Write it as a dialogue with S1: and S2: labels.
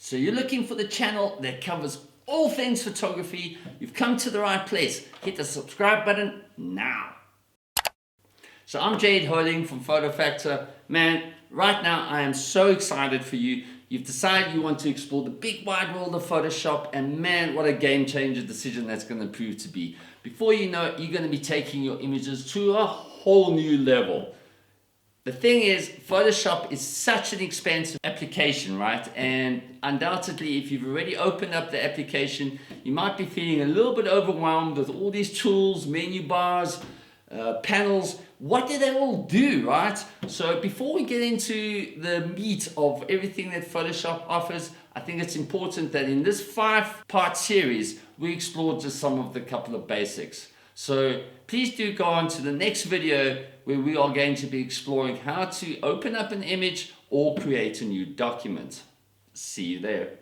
S1: So you're looking for the channel that covers all things photography. You've come to the right place. Hit the subscribe button now. So I'm Jade Holding from Photo Factor. Man, right now I am so excited for you. You've decided you want to explore the big wide world of Photoshop, and man, what a game changer decision that's going to prove to be. Before you know it, you're going to be taking your images to a whole new level. The thing is, Photoshop is such an expensive application, right? And undoubtedly, if you've already opened up the application, you might be feeling a little bit overwhelmed with all these tools, menu bars, panels. What do they all do, right? So before we get into the meat of everything that Photoshop offers, I think it's important that in this 5-part series, we explore just some of the couple of basics. So please do go on to the next video where we are going to be exploring how to open up an image or create a new document. See you there.